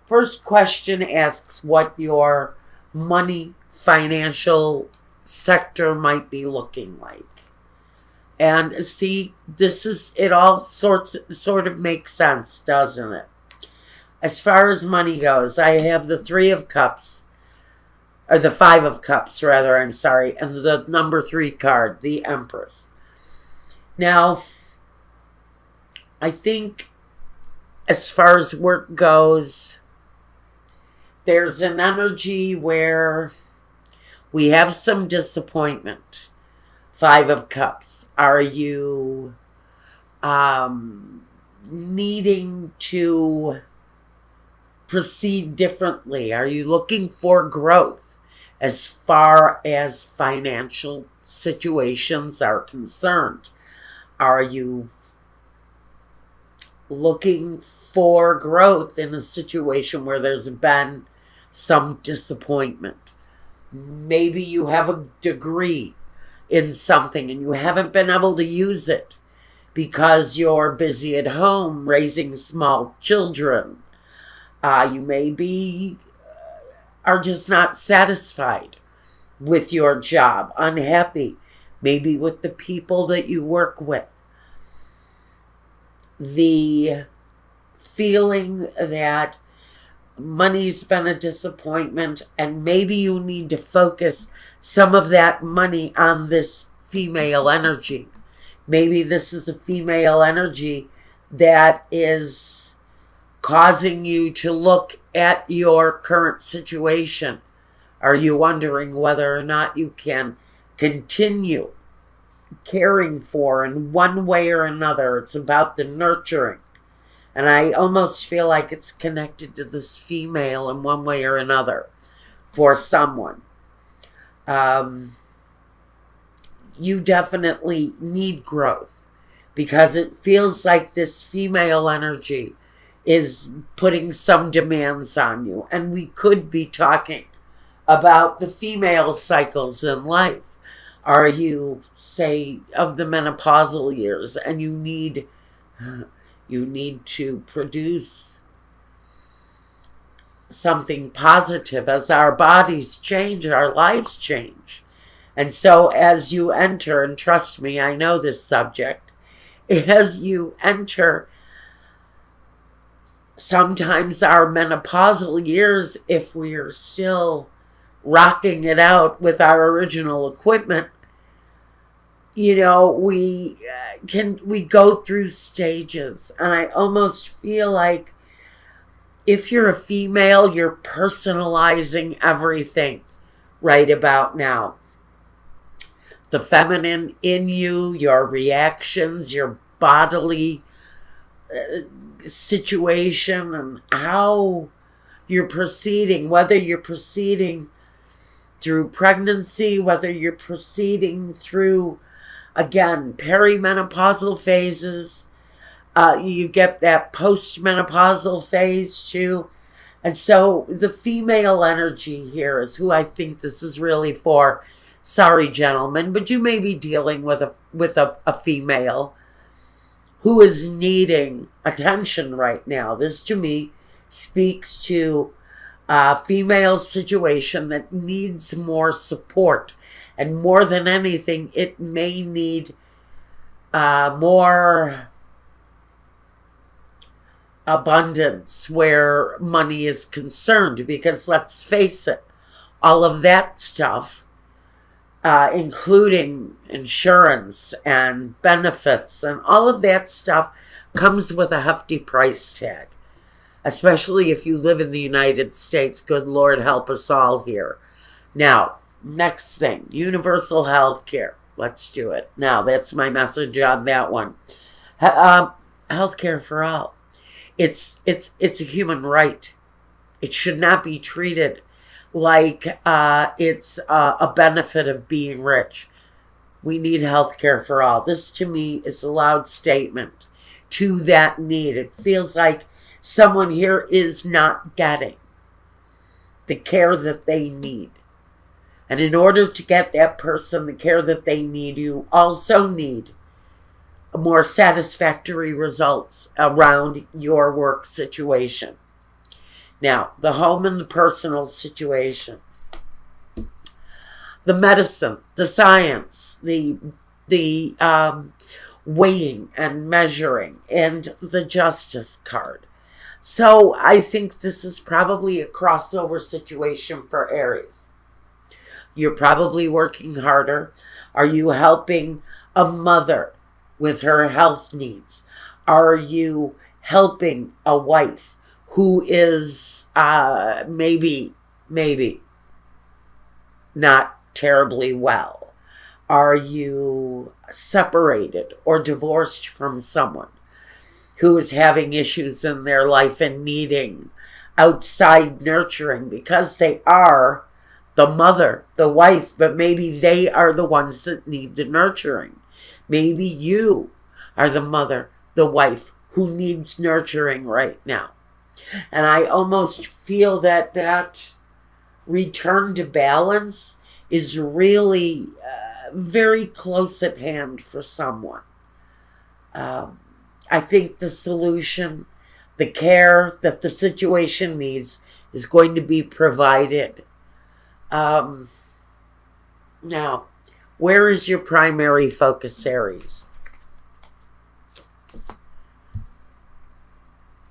First question asks what your money, financial sector might be looking like. And see, it all sort of makes sense, doesn't it? As far as money goes, I have the Three of Cups, or the Five of Cups, rather, I'm sorry, and the number 3 card, the Empress. Now, I think as far as work goes, there's an energy where we have some disappointment. Five of Cups. Are you needing to proceed differently? Are you looking for growth as far as financial situations are concerned? Are you looking for growth in a situation where there's been some disappointment? Maybe you have a degree in something and you haven't been able to use it because you're busy at home raising small children. You maybe are just not satisfied with your job, unhappy, maybe with the people that you work with. The feeling that money's been a disappointment, and maybe you need to focus some of that money on this female energy. Maybe this is a female energy that is causing you to look at your current situation. Are you wondering whether or not you can continue caring for in one way or another? It's about the nurturing. And I almost feel like it's connected to this female in one way or another for someone. You definitely need growth because it feels like this female energy is putting some demands on you. And we could be talking about the female cycles in life. Are you, say, of the menopausal years and you need to produce something positive? As our bodies change, our lives change. And so as you enter, and trust me, I know this subject, as you enter sometimes our menopausal years, if we are still rocking it out with our original equipment, you know, we go through stages. And I almost feel like if you're a female, you're personalizing everything right about now. The feminine in you, your reactions, your bodily situation, and how you're proceeding, whether you're proceeding through pregnancy, whether you're proceeding through, again, perimenopausal phases. You get that postmenopausal phase too. And so the female energy here is who I think this is really for. Sorry, gentlemen, but you may be dealing with a female who is needing attention right now. This to me speaks to a female situation that needs more support. And more than anything, it may need more abundance where money is concerned. Because let's face it, all of that stuff, including insurance and benefits and all of that stuff, comes with a hefty price tag. Especially if you live in the United States. Good Lord help us all here. Now, next thing, universal health care. Let's do it. Now, that's my message on that one. Health care for all. It's a human right. It should not be treated like it's a benefit of being rich. We need health care for all. This, to me, is a loud statement to that need. It feels like someone here is not getting the care that they need. And in order to get that person the care that they need, you also need more satisfactory results around your work situation. Now, the home and the personal situation, the medicine, the science, the weighing and measuring, and the justice card. So I think this is probably a crossover situation for Aries. You're probably working harder. Are you helping a mother with her health needs? Are you helping a wife who is maybe not terribly well? Are you separated or divorced from someone who is having issues in their life and needing outside nurturing because they are the mother, the wife, but maybe they are the ones that need the nurturing. Maybe you are the mother, the wife who needs nurturing right now. And I almost feel that that return to balance is really very close at hand for someone. I think the solution, the care that the situation needs is going to be provided. Now, where is your primary focus, Aries?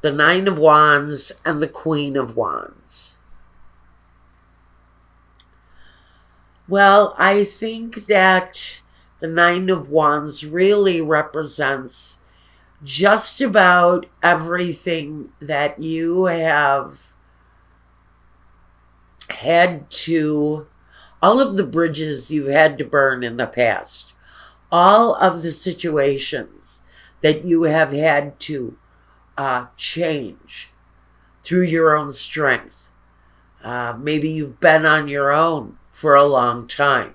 The Nine of Wands and the Queen of Wands. Well, I think that the Nine of Wands really represents just about everything that you have had to, all of the bridges you've had to burn in the past, all of the situations that you have had to change through your own strength. Maybe you've been on your own for a long time.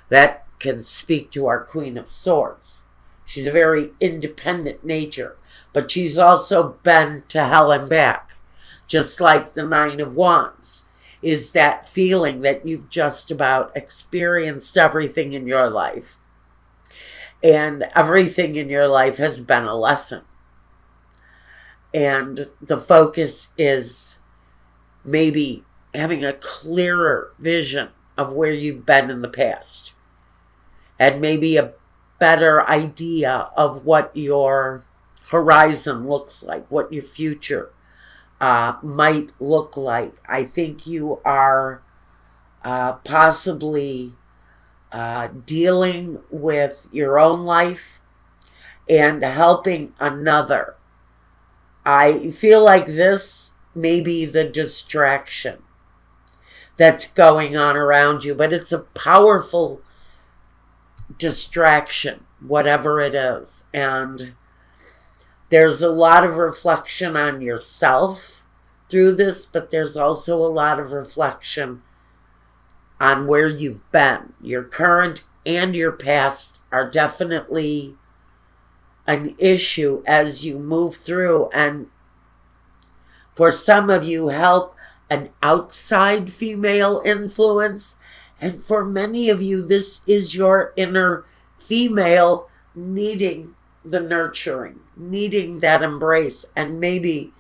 That can speak to our Queen of Swords. She's a very independent nature, but she's also been to hell and back, just like the Nine of Wands is that feeling that you've just about experienced everything in your life, and everything in your life has been a lesson. And the focus is maybe having a clearer vision of where you've been in the past, and maybe a better idea of what your horizon looks like, what your future might look like. I think you are possibly dealing with your own life and helping another. I feel like this may be the distraction that's going on around you, but it's a powerful distraction, whatever it is. And there's a lot of reflection on yourself through this, but there's also a lot of reflection on where you've been. Your current and your past are definitely an issue as you move through. And for some of you, help an outside female influence. And for many of you, this is your inner female needing the nurturing, needing that embrace, and maybe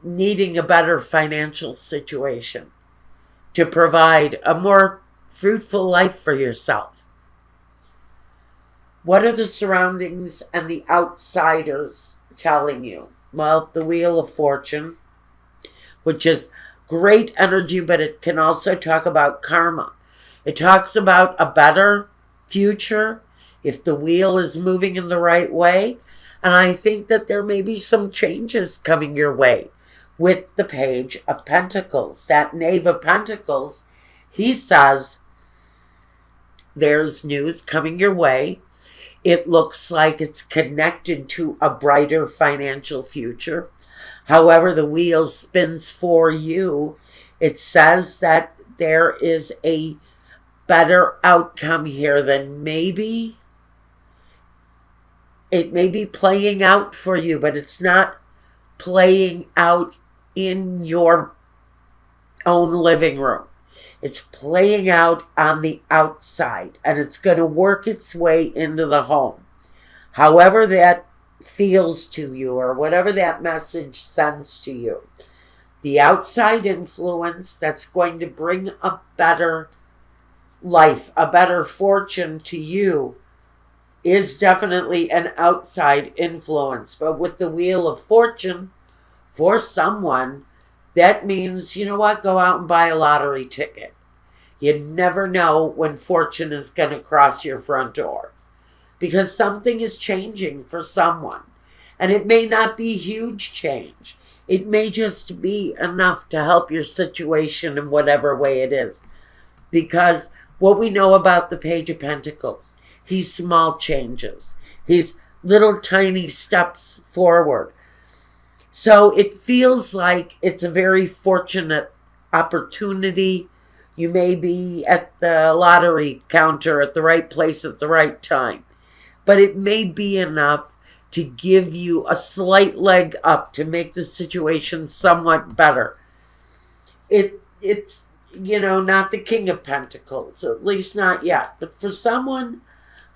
needing a better financial situation to provide a more fruitful life for yourself. What are the surroundings and the outsiders telling you? Well, the Wheel of Fortune, which is great energy, but it can also talk about karma. It talks about a better future if the wheel is moving in the right way. And I think that there may be some changes coming your way with the Page of Pentacles. That Knave of Pentacles, he says there's news coming your way. It looks like it's connected to a brighter financial future. However the wheel spins for you, it says that there is a better outcome here than maybe it may be playing out for you, but it's not playing out in your own living room. It's playing out on the outside, and it's going to work its way into the home. However that feels to you, or whatever that message sends to you, The outside influence that's going to bring a better life, a better fortune to you is definitely an outside influence. But with the Wheel of Fortune, for someone, that means, you know what, go out and buy a lottery ticket. You never know when fortune is going to cross your front door, because something is changing for someone. And it may not be huge change. It may just be enough to help your situation in whatever way it is. Because what we know about the Page of Pentacles, he's small changes. He's little tiny steps forward. So it feels like it's a very fortunate opportunity. You may be at the lottery counter at the right place at the right time. But it may be enough to give you a slight leg up to make the situation somewhat better. It's, not the King of Pentacles, at least not yet. But for someone,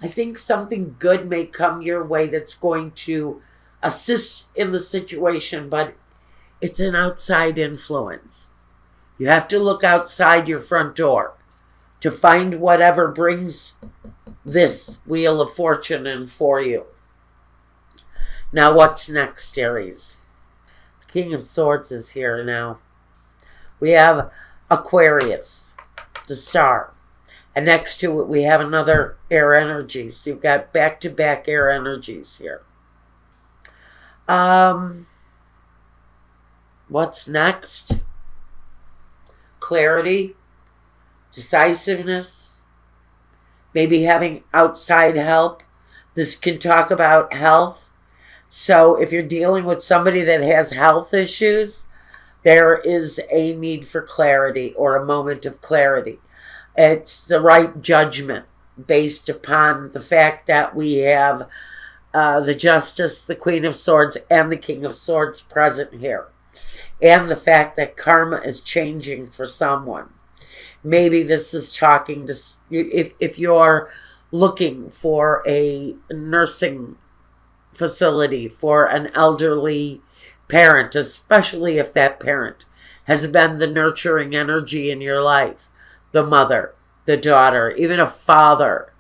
I think something good may come your way that's going to assist in the situation, but it's an outside influence. You have to look outside your front door to find whatever brings this Wheel of Fortune in for you. Now, what's next, Aries? King of Swords is here now. We have Aquarius, the star. And next to it, we have another air energy. So you've got back-to-back air energies here. What's next? Clarity, decisiveness, maybe having outside help. This can talk about health. So if you're dealing with somebody that has health issues, there is a need for clarity or a moment of clarity. It's the right judgment based upon the fact that we have the Justice, the Queen of Swords, and the King of Swords present here. And the fact that karma is changing for someone. Maybe this is talking to, if you're looking for a nursing facility for an elderly parent, especially if that parent has been the nurturing energy in your life, the mother, the daughter, even a father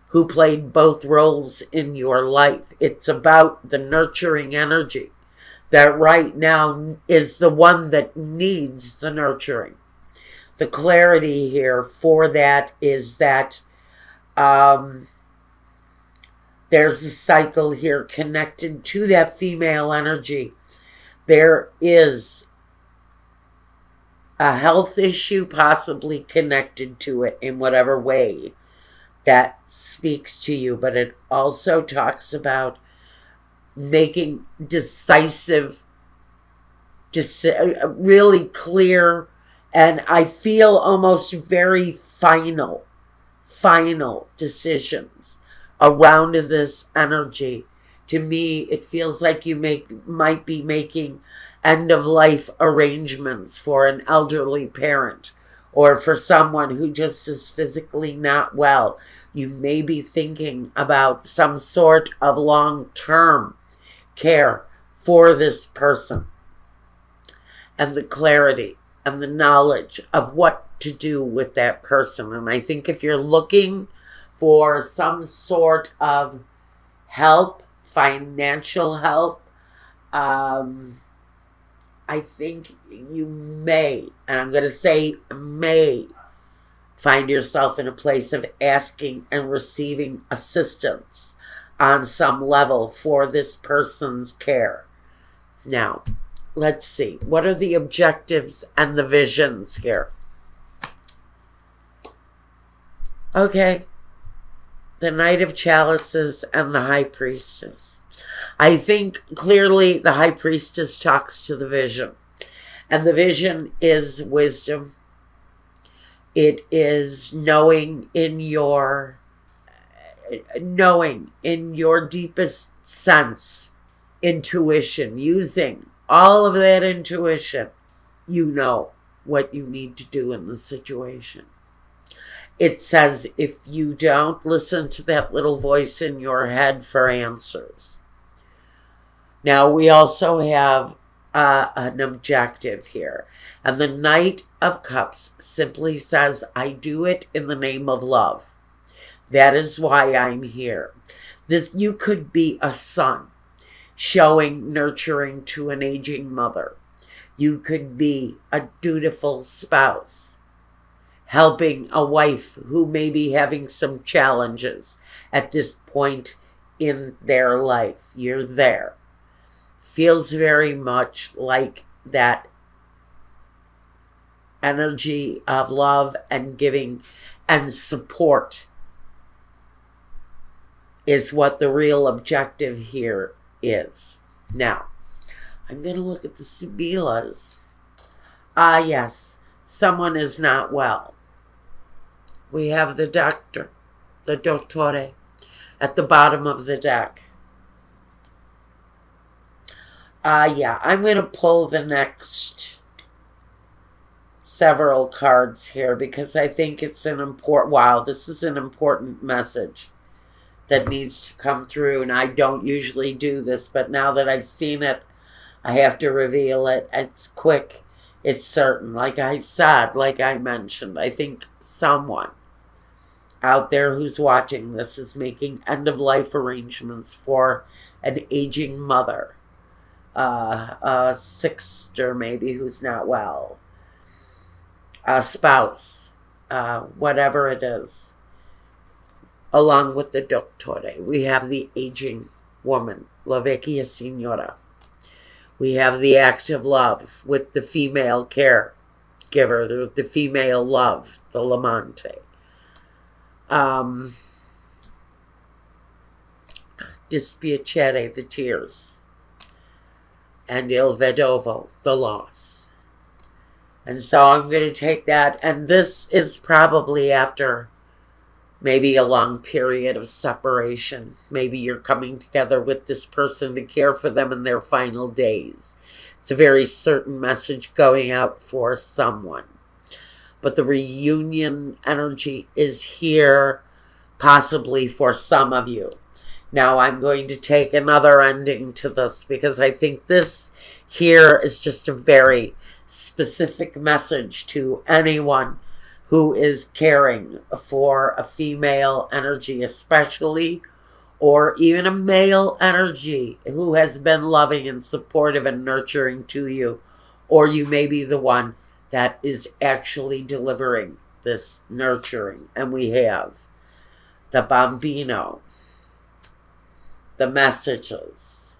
who played both roles in your life. It's about the nurturing energy that right now is the one that needs the nurturing. The clarity here for that is that there's a cycle here connected to that female energy. There is a health issue possibly connected to it in whatever way that speaks to you, but it also talks about making decisive, really clear, and I feel almost very final decisions around this energy. To me, it feels like you might be making end-of-life arrangements for an elderly parent or for someone who just is physically not well. You may be thinking about some sort of long-term care for this person, and the clarity and the knowledge of what to do with that person. And I think if you're looking for some sort of help, financial help, I think you may, and I'm going to say may, find yourself in a place of asking and receiving assistance on some level for this person's care. Now, let's see. What are the objectives and the visions here? Okay. The Knight of Chalices and the High Priestess. I think clearly the High Priestess talks to the vision. And the vision is wisdom. It is knowing in your deepest sense, intuition, using all of that intuition. You know what you need to do in the situation. It says if you don't, listen to that little voice in your head for answers. Now we also have an objective here. And the Knight of Cups simply says, I do it in the name of love. That is why I'm here. You could be a son showing nurturing to an aging mother. You could be a dutiful spouse helping a wife who may be having some challenges at this point in their life. You're there. Feels very much like that energy of love and giving and support is what the real objective here is. Now, I'm going to look at the Sibilas. Yes, someone is not well. We have the doctor, the dottore, at the bottom of the deck. Yeah, I'm going to pull the next several cards here because I think it's an important, wow, this is an important message that needs to come through, and I don't usually do this, but now that I've seen it, I have to reveal it. It's quick, it's certain. Like I said, like I mentioned, I think someone out there who's watching this is making end-of-life arrangements for an aging mother, a sister maybe who's not well, a spouse, whatever it is. Along with the dottore, we have the aging woman, la vecchia signora. We have the act of love with the female caregiver, the female love, the l'amante. Dispiacere, the tears. And il vedovo, the loss. And so I'm going to take that, and this is probably after maybe a long period of separation. Maybe you're coming together with this person to care for them in their final days. It's a very certain message going out for someone. But the reunion energy is here, possibly for some of you. Now I'm going to take another ending to this because I think this here is just a very specific message to anyone who is caring for a female energy especially, or even a male energy who has been loving and supportive and nurturing to you, or you may be the one that is actually delivering this nurturing. And we have the bambino, the messages,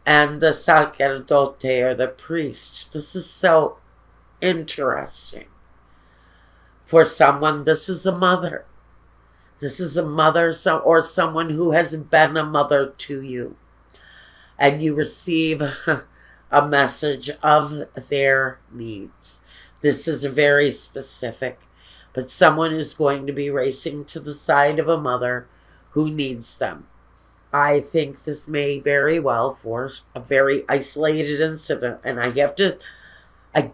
and the sacerdote, or the priest. This is so interesting. For someone, this is a mother. This is a mother or someone who has been a mother to you. And you receive a message of their needs. This is very specific. But someone is going to be racing to the side of a mother who needs them. I think this may very well force a very isolated incident. And I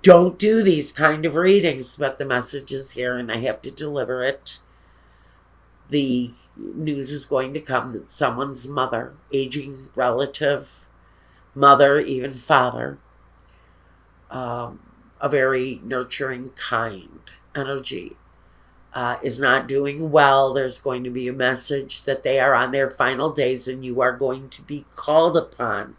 don't do these kind of readings, but the message is here and I have to deliver it. The news is going to come that someone's mother, aging relative, mother, even father, a very nurturing, kind energy, is not doing well. There's going to be a message that they are on their final days and you are going to be called upon